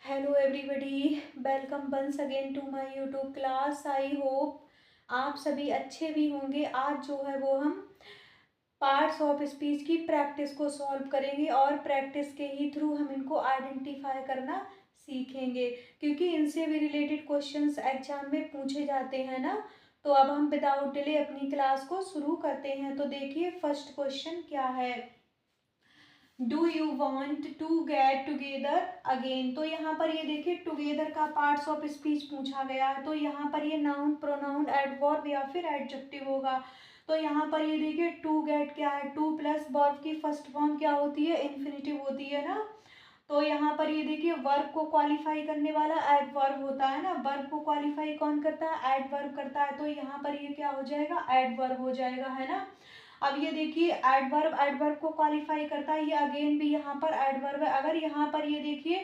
Hello everybody, welcome once again to my YouTube class. I hope आप सभी अच्छे भी होंगे। आज जो है वो हम पार्ट्स ऑफ स्पीच की प्रैक्टिस को सॉल्व करेंगे और प्रैक्टिस के ही थ्रू हम इनको आइडेंटिफाई करना सीखेंगे, क्योंकि इनसे भी रिलेटेड क्वेश्चंस एग्जाम में पूछे जाते हैं ना। तो अब हम विदाउट डिले अपनी क्लास को शुरू करते हैं। तो देखिए फर्स्ट क्वेश्चन क्या है। Do you want to get together again. तो यहाँ पर ये देखिए टुगेदर का पार्ट्स ऑफ स्पीच पूछा गया है। तो यहाँ पर ये नाउन, प्रोनाउन, एडवर्ब या फिर एडजेक्टिव होगा। तो यहाँ पर ये देखिए टू गेट क्या है, टू प्लस वर्ब की फर्स्ट फॉर्म क्या होती है, इन्फिनिटिव होती है ना। तो यहाँ पर ये देखिए वर्ब को क्वालिफाई करने वाला एडवर्ब होता है ना। वर्ब को क्वालिफाई कौन करता है, एडवर्ब करता है। तो यहाँ पर ये क्या हो जाएगा, एडवर्ब हो जाएगा, है ना। अब ये देखिए एडवर्ब एडवर्ब को क्वालिफाई करता है, ये अगेन भी यहाँ पर एडवर्ब है। अगर यहाँ पर ये देखिए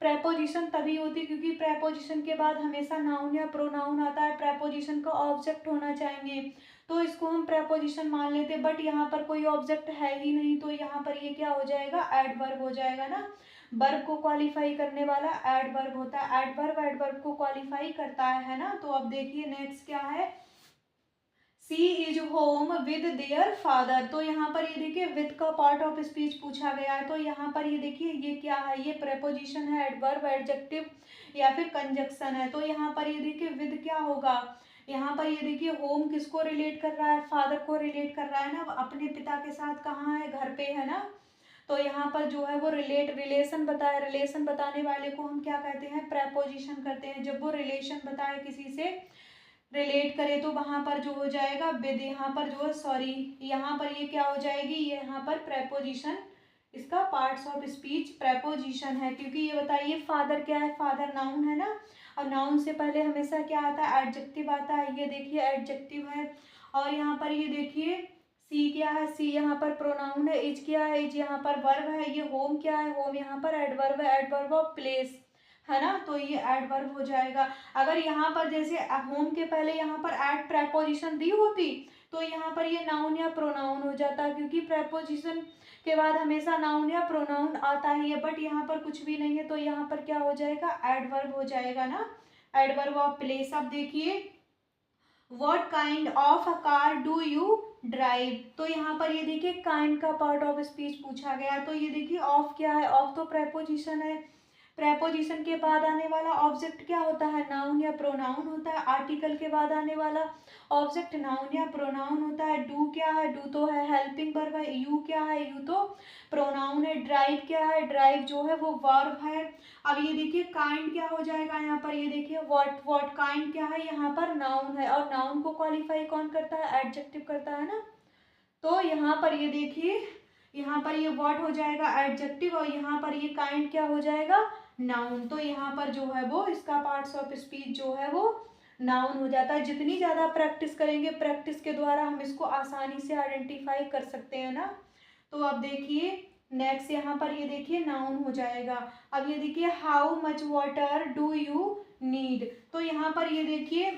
प्रेपोजिशन तभी होती क्योंकि प्रेपोजिशन के बाद हमेशा नाउन या प्रोनाउन आता है। प्रेपोजिशन का ऑब्जेक्ट होना चाहिए, तो इसको हम प्रेपोजिशन मान लेते, बट यहाँ पर कोई ऑब्जेक्ट है ही नहीं, तो यहाँ पर ये क्या हो जाएगा, एडवर्ब हो जाएगा ना। वर्ब को क्वालिफाई करने वाला एडवर्ब होता है। एडवर्ब एडवर्ब को क्वालिफाई करता है ना। तो अब देखिए नेक्स्ट क्या है, she is home with their father. तो यहाँ पर ये देखिए विद का पार्ट ऑफ स्पीच पूछा गया है। तो यहाँ पर ये देखिए ये क्या है, ये प्रेपोजिशन है, एडवर्ब, एडजेक्टिव या फिर कंजक्शन है। तो यहाँ पर ये देखिए विद क्या होगा, यहाँ पर ये देखिए होम किसको रिलेट कर रहा है, फादर को रिलेट कर रहा है ना। अपने पिता के साथ कहाँ है, घर पे है ना। तो यहाँ पर जो है वो रिलेशन बताए, रिलेशन बताने वाले को हम क्या कहते हैं, प्रेपोजिशन करते हैं। जब वो रिलेशन बताए, किसी से रिलेट करे, तो वहां पर जो हो जाएगा विद। यहाँ पर जो है सॉरी, यहाँ पर ये क्या हो जाएगी, ये यहाँ पर प्रेपोजिशन, इसका पार्ट्स ऑफ स्पीच प्रेपोजिशन है। क्योंकि ये बताइए फादर क्या है, फादर नाउन है ना, और नाउन से पहले हमेशा क्या आता है, एडजेक्टिव आता है। ये देखिए एडजेक्टिव है। और यहाँ पर ये देखिए सी क्या है, सी यहाँ पर प्रोनाउन है। इज क्या है, इज यहाँ पर वर्ब है। ये होम क्या है, होम यहाँ पर एडवर्ब है, एडवर्ब ऑफ प्लेस, है ना। तो ये एडवर्ब हो जाएगा। अगर यहाँ पर जैसे होम के पहले यहाँ पर एड प्रेपोजिशन दी होती, तो यहाँ पर ये नाउन या प्रोनाउन हो जाता, क्योंकि प्रेपोजिशन के बाद हमेशा नाउन या प्रोनाउन आता ही है। बट यहाँ पर कुछ भी नहीं है, तो यहाँ पर क्या हो जाएगा, एडवर्ब हो जाएगा ना, एडवर्ब ऑफ प्लेस। अब देखिए What kind of a car do you drive। तो यहाँ पर ये देखिए काइंड का पार्ट ऑफ स्पीच पूछा गया है। तो ये देखिए ऑफ क्या है, ऑफ तो प्रेपोजिशन है। प्रेपोजिशन के बाद आने वाला ऑब्जेक्ट क्या होता है, नाउन या प्रोनाउन होता है। आर्टिकल के बाद आने वाला ऑब्जेक्ट नाउन या प्रोनाउन होता है। डू क्या है, डू तो है हेल्पिंग वर्ब है। यू क्या है, यू तो प्रोनाउन है। ड्राइव क्या है, ड्राइव जो है वो वर्ब है। अब ये देखिए काइंड क्या हो जाएगा, यहाँ पर ये देखिए व्हाट काइंड क्या है, यहाँ पर नाउन है। और नाउन को क्वालिफाई कौन करता है, एडजेक्टिव करता है ना। तो यहाँ पर ये देखिए, यहाँ पर ये व्हाट हो जाएगा एडजेक्टिव, और यहाँ पर ये काइंड क्या हो जाएगा, नाउन। तो यहाँ पर जो है वो इसका पार्ट्स ऑफ स्पीच जो है वो नाउन हो जाता है। जितनी ज़्यादा प्रैक्टिस करेंगे, प्रैक्टिस के द्वारा हम इसको आसानी से आइडेंटिफाई कर सकते हैं ना। तो अब देखिए नेक्स्ट यहाँ पर ये देखिए नाउन हो जाएगा। अब ये देखिए how much water do you need. तो यहाँ पर ये देखिए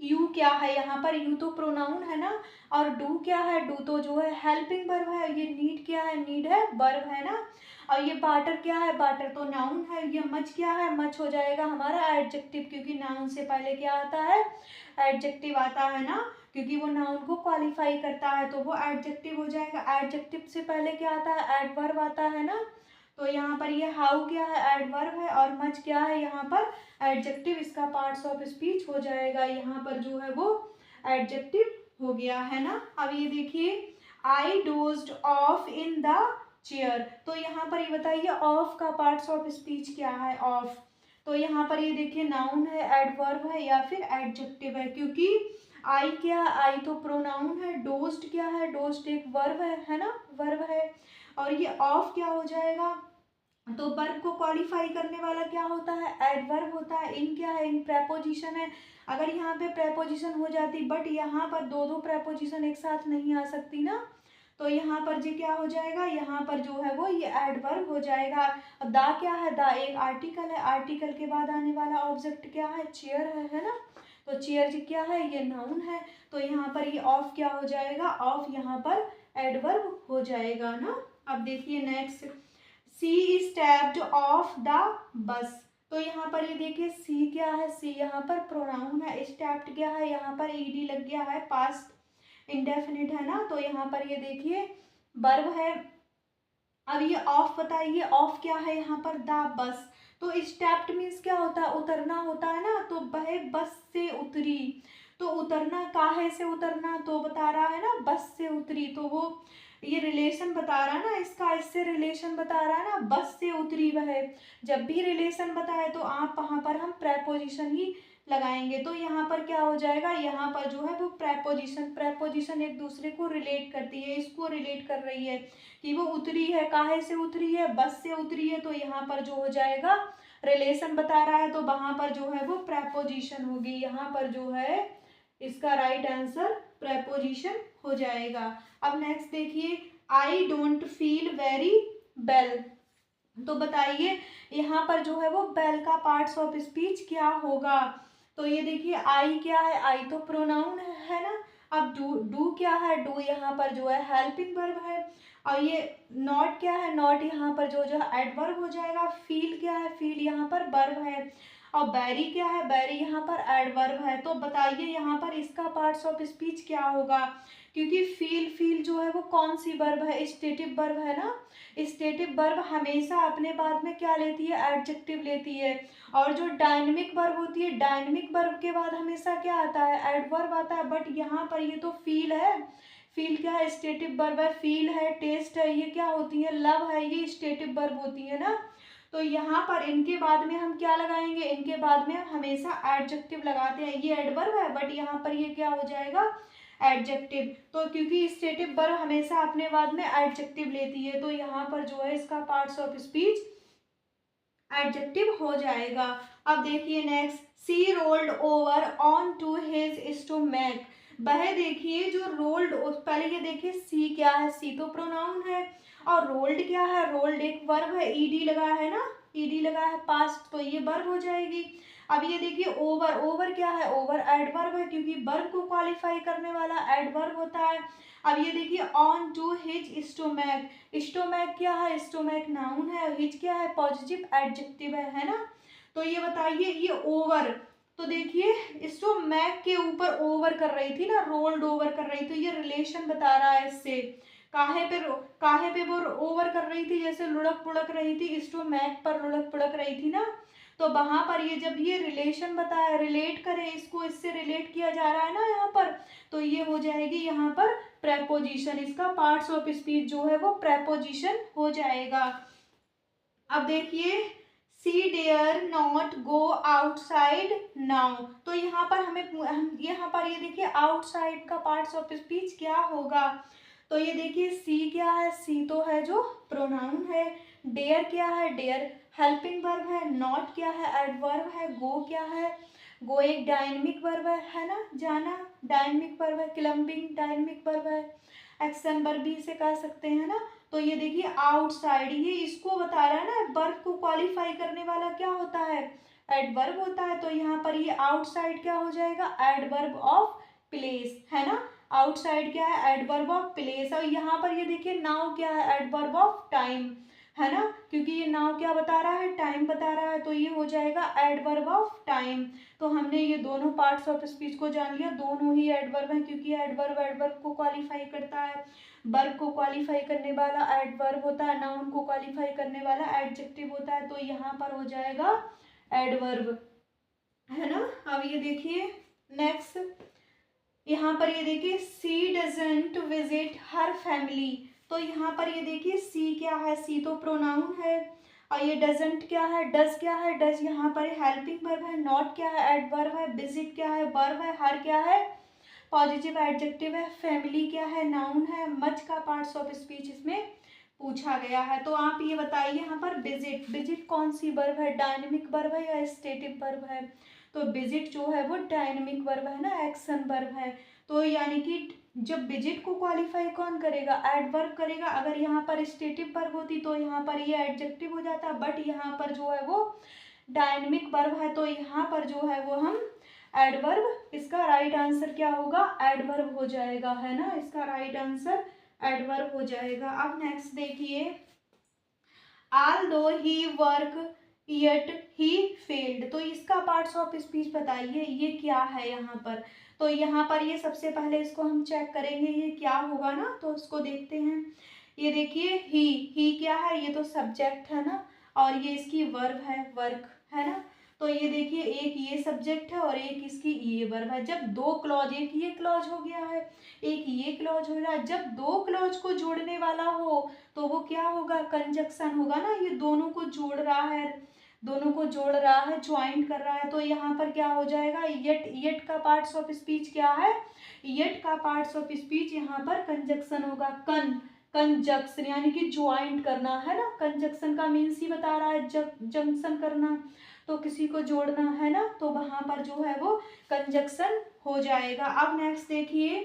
यू क्या है, यहाँ पर यू तो प्रोनाउन है ना, और डू क्या है, डू तो जो है हेल्पिंग वर्ब है। ये नीड क्या है, नीड है वर्ब है ना। और ये बाटर क्या है, बाटर तो नाउन है। ये मच क्या है, मच हो जाएगा हमारा एडजेक्टिव, क्योंकि नाउन से पहले क्या आता है, एडजेक्टिव आता है ना। क्योंकि वो नाउन को क्वालिफाई करता है, तो वो एडजेक्टिव हो जाएगा। एडजेक्टिव से पहले क्या आता है, एडवर्ब आता है ना। तो यहाँ पर ये हाउ क्या है, एडवर्ब है, और मच क्या है, यहाँ पर एडजेक्टिव। इसका पार्ट्स ऑफ स्पीच हो जाएगा, यहाँ पर जो है वो एडजेक्टिव हो गया, है ना। अब ये देखिए I dozed off in the chair. तो यहाँ पर ये बताइए ऑफ का पार्ट्स ऑफ स्पीच क्या है, ऑफ। तो यहाँ पर ये देखिए नाउन है, एडवर्ब है या फिर एडजेक्टिव है। क्योंकि आई क्या, आई तो प्रोनाउन है। डोज्ड क्या है, डोज्ड एक वर्ब है ना, वर्ब है। और ये ऑफ क्या हो जाएगा, तो वर्ब को क्वालिफाई करने वाला क्या होता है, एडवर्ब होता है। इन क्या है, इन प्रेपोजिशन है। अगर यहाँ पे प्रेपोजिशन हो जाती, बट यहाँ पर दो दो प्रेपोजिशन एक साथ नहीं आ सकती ना। तो यहाँ पर जी क्या हो जाएगा, यहाँ पर जो है वो ये एडवर्ब हो जाएगा। दा क्या है, दा एक आर्टिकल है। आर्टिकल के बाद आने वाला ऑब्जेक्ट क्या है, चेयर है ना। तो चेयर जी क्या है, ये नाउन है। तो यहाँ पर ये ऑफ क्या हो जाएगा, ऑफ यहाँ पर एडवर्ब हो जाएगा ना। अब देखिए next she stepped off the bus. तो यहाँ पर ये देखिए सी क्या है, सी यहाँ पर प्रोनाउन है, स्टेप्ड क्या है, यहाँ पर ईडी लग गया है, पास्ट इंडेफिनिट है ना। तो यहाँ पर ये देखिए वर्ब है। अब ये ऑफ बताइए, ऑफ क्या है यहाँ पर, द बस। तो स्टेप्ड मीन्स क्या होता है, उतरना होता है ना। तो वह बस से उतरी, तो उतरना काहे से उतरना, तो बता रहा है ना बस से उतरी। तो वो ये रिलेशन बता रहा है ना इसका, इससे रिलेशन बता रहा है ना, बस से उतरी वह। जब भी रिलेशन बताए तो आप वहाँ पर हम प्रेपोजिशन ही लगाएंगे। तो यहाँ पर क्या हो जाएगा, यहाँ पर जो है वो प्रेपोजिशन, प्रेपोजिशन एक दूसरे को रिलेट करती है, इसको रिलेट कर रही है कि वो उतरी है, काहे से उतरी है, बस से उतरी है। तो यहाँ पर जो हो जाएगा रिलेशन बता रहा है, तो वहां पर जो है वो प्रेपोजिशन होगी। यहाँ पर जो है इसका राइट आंसर प्रेपोजिशन हो जाएगा। अब नेक्स्ट देखिए, I don't feel very well. तो बताइए यहाँ पर जो है वो वेल का पार्ट्स ऑफ स्पीच क्या होगा। तो ये देखिए आई क्या है, आई तो प्रोनाउन है ना। अब डू क्या है, डू यहाँ पर जो है हेल्पिंग वर्ब है। और ये नॉट क्या है, नॉट यहाँ पर जो है एडवर्ब हो जाएगा। फील क्या है, फील यहाँ पर वर्ब है। और बैरी क्या है, बैरी यहाँ पर एडवर्ब है। तो बताइए यहाँ पर इसका पार्ट्स ऑफ स्पीच क्या होगा, क्योंकि फील, फील जो है वो कौन सी वर्ब है, स्टेटिव वर्ब है ना। स्टेटिव वर्ब हमेशा अपने बाद में क्या लेती है, एडजेक्टिव लेती है। और जो डायनेमिक वर्ब होती है, डायनेमिक वर्ब के बाद हमेशा क्या आता है, एडवर्ब आता है। बट यहाँ पर ये तो फील है, फील क्या है, स्टेटिव वर्ब है। फील है, टेस्ट है, ये क्या होती है, लव है, ये स्टेटिव वर्ब होती है ना। तो यहाँ पर इनके बाद में हम क्या लगाएंगे, इनके बाद में हमेशा एडजेक्टिव लगाते हैं। ये एडवर्ब है बट यहाँ पर ये क्या हो जाएगा, एडजेक्टिव। तो क्योंकि स्टेटिव वर्ब हमेशा अपने बाद में एडजेक्टिव लेती है, तो यहाँ पर जो है इसका पार्ट्स ऑफ स्पीच एडजेक्टिव हो जाएगा। अब देखिए next, she rolled over on to his stomach. वह देखिए जो रोल्ड, पहले ये देखिए सी क्या है, सी तो प्रोनाउन है। और रोल्ड क्या है, रोल्ड एक वर्ब है, ईडी लगा है ना, ईडी लगा है पास्ट, तो ये वर्ब हो जाएगी। अब ये देखिए ओवर, ओवर क्या है, ओवर एडवर्ब है, क्योंकि वर्ब को क्वालिफाई करने वाला एडवर्ब होता है। अब ये देखिए on to his stomach, stomach क्या है, स्टोमैक नाउन है, हिज क्या है, पॉजिटिव एडजेक्टिव है ना। तो ये बताइए ये ओवर, तो देखिए स्टोमैक के ऊपर ओवर कर रही थी ना, रोल्ड ओवर कर रही, तो ये रिलेशन बता रहा है इससे। काहे पे वो ओवर कर रही थी, जैसे लुढ़क पुढ़क रही थी, स्टोमैक पर लुढ़क पुढ़क रही थी ना। तो वहां पर ये जब ये रिलेशन बताया, रिलेट करे इसको, इससे रिलेट किया जा रहा है ना यहाँ पर, तो ये हो जाएगी यहाँ पर प्रेपोजिशन। इसका पार्ट्स ऑफ स्पीच जो है वो प्रेपोजिशन हो जाएगा। अब देखिए, she dare not go outside now. तो यहाँ पर यहाँ पर ये देखिए आउटसाइड का पार्ट्स ऑफ स्पीच क्या होगा। तो ये देखिए सी क्या है, सी तो है जो प्रोनाउन है। डेयर क्या है, डेयर हेल्पिंग वर्ब है। नॉट क्या है, एडवर्ब है। गो क्या है, गो एक डायनेमिक वर्ब है ना, जाना डायनेमिक वर्ब है। क्लम्बिंग डायनेमिक वर्ब है। एक्शन वर्ब भी इसे कह सकते हैं ना। तो ये देखिए आउटसाइड, ये इसको बता रहा है ना, वर्ब को क्वालिफाई करने वाला क्या होता है, एडवर्ब होता है। तो यहाँ पर ये आउटसाइड क्या हो जाएगा, एडवर्ब ऑफ प्लेस है ना। आउटसाइड क्या है, एडवर्ब ऑफ प्लेस। और यहाँ पर ये देखिए नाउ क्या है, एडवर्ब ऑफ टाइम है ना, क्योंकि ये नाउ क्या बता रहा है, टाइम बता रहा है। तो ये हो जाएगा एडवर्ब ऑफ टाइम। तो हमने ये दोनों पार्ट्स ऑफ स्पीच को जान लिया, दोनों ही एडवर्ब हैं, क्योंकि एडवर्ब एडवर्ब को क्वालिफाई करता है, वर्ब को क्वालिफाई करने वाला एडवर्ब होता है, नाउन को क्वालिफाई करने वाला एडजेक्टिव होता है। तो यहाँ पर हो जाएगा एडवर्ब है ना। अब ये देखिए नेक्स्ट, यहाँ पर ये देखिए सी डजंट विजिट हर फैमिली। तो यहाँ पर ये देखिए सी क्या है, सी तो प्रोनाउन है। और ये डजंट क्या है, डज क्या है, डज यहाँ पर हेल्पिंग वर्ब है। नॉट क्या है, एडवर्ब है। विजिट क्या है, वर्ब है। हर क्या है, पॉजिटिव एडजेक्टिव है। फैमिली क्या है, नाउन है। मच का पार्ट्स ऑफ स्पीच इसमें पूछा गया है। तो आप ये बताइए यहाँ पर विजिट, विजिट कौन सी वर्ब है, डायनेमिक वर्ब है या स्टेटिव वर्ब है। तो विजिट जो है वो डायनेमिक वर्ब है ना, एक्शन वर्ब है। तो यानी कि जब विजिट को क्वालिफाई कौन करेगा, एडवर्ब करेगा। अगर यहाँ पर स्टेटिव वर्ब होती तो यहाँ पर ये एडजेक्टिव हो जाता, बट यहाँ पर जो है वो डायनेमिक वर्ब है, तो यहाँ पर जो है वो हम एडवर्ब, इसका राइट आंसर क्या होगा, एडवर्ब हो जाएगा है ना। इसका राइट आंसर एडवर्ब हो जाएगा। अब नेक्स्ट देखिए, although he work yet he failed। तो इसका पार्ट्स ऑफ स्पीच बताइए ये क्या है यहाँ पर। तो यहाँ पर ये सबसे पहले इसको हम चेक करेंगे ये क्या होगा ना, तो इसको देखते हैं। ये देखिए ही क्या है, ये तो सब्जेक्ट है ना, और ये इसकी वर्ब है, वर्क है ना। तो ये देखिए एक ये सब्जेक्ट है और एक इसकी ये वर्ब है। जब दो क्लॉज, एक ये क्लॉज हो गया है, एक ये क्लॉज हो रहा है, जब दो क्लॉज को जोड़ने वाला हो तो वो क्या होगा, कंजक्शन होगा ना। ये दोनों को जोड़ रहा है, दोनों को जोड़ रहा है, ज्वाइंट कर रहा है। तो यहाँ पर क्या हो जाएगा, येट। येट का पार्ट्स ऑफ स्पीच क्या है, येट का पार्ट्स ऑफ स्पीच यहाँ पर कंजक्शन होगा। कंजक्शन यानी कि ज्वाइंट करना है ना, कंजक्शन का मीन्स ही बता रहा है जंक्शन करना, तो किसी को जोड़ना है ना, तो वहां पर जो है वो कंजक्शन हो जाएगा। अब नेक्स्ट देखिए,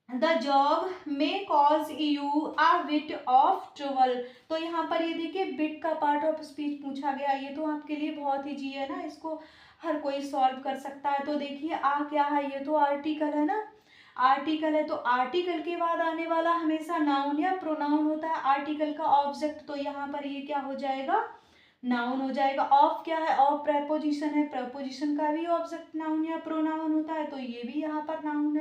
द जॉब में cause you a bit of trouble. तो यहाँ पर ये देखिए बिट का पार्ट ऑफ स्पीच पूछा गया, ये तो आपके लिए बहुत ईजी है ना, इसको हर कोई सॉल्व कर सकता है। तो देखिए आ क्या है, ये तो आर्टिकल है ना, आर्टिकल है। तो आर्टिकल के बाद आने वाला हमेशा नाउन या प्रोनाउन होता है, आर्टिकल का ऑब्जेक्ट। तो यहाँ पर ये क्या हो जाएगा, नाउन हो जाएगा। ऑफ क्या है, ऑफ प्रेपोजिशन है, प्रेपोजिशन का भी ऑब्जेक्ट नाउन या प्रोनाउन होता है, तो ये भी यहाँ पर नाउन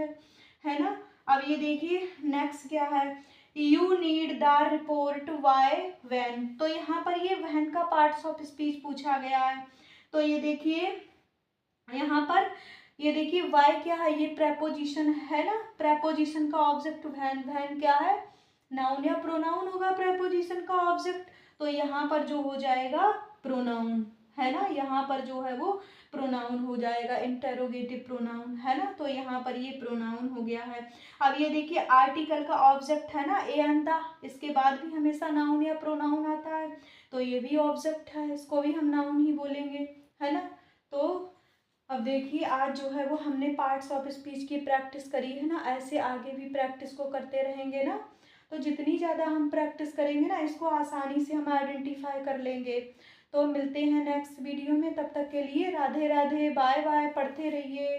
है ना। अब ये देखिए नेक्स्ट क्या है, you need the report why when. तो यहाँ पर ये व्हेन का पार्ट्स ऑफ स्पीच पूछा गया है। तो ये देखिए यहाँ पर ये देखिए वाई क्या है, ये प्रेपोजिशन है ना, प्रेपोजिशन का ऑब्जेक्ट व्हेन। व्हेन क्या है, नाउन या प्रोनाउन होगा प्रेपोजिशन का ऑब्जेक्ट, तो यहाँ पर जो हो जाएगा प्रोनाउन है ना, यहाँ पर जो है वो प्रोनाउन हो जाएगा, इंटेरोगेटिव प्रोनाउन है ना। तो यहाँ पर ये प्रोनाउन हो गया है। अब ये देखिए आर्टिकल का ऑब्जेक्ट है ना ए एंड द, इसके बाद भी हमेशा नाउन या प्रोनाउन आता है, तो ये भी ऑब्जेक्ट है, इसको भी हम नाउन ही बोलेंगे है ना। तो अब देखिए आज जो है वो हमने पार्ट्स ऑफ स्पीच की प्रैक्टिस करी है ना, ऐसे आगे भी प्रैक्टिस को करते रहेंगे ना, तो जितनी ज़्यादा हम प्रैक्टिस करेंगे ना इसको आसानी से हम आइडेंटिफाई कर लेंगे। तो मिलते हैं नेक्स्ट वीडियो में, तब तक के लिए राधे राधे, बाय बाय, पढ़ते रहिए।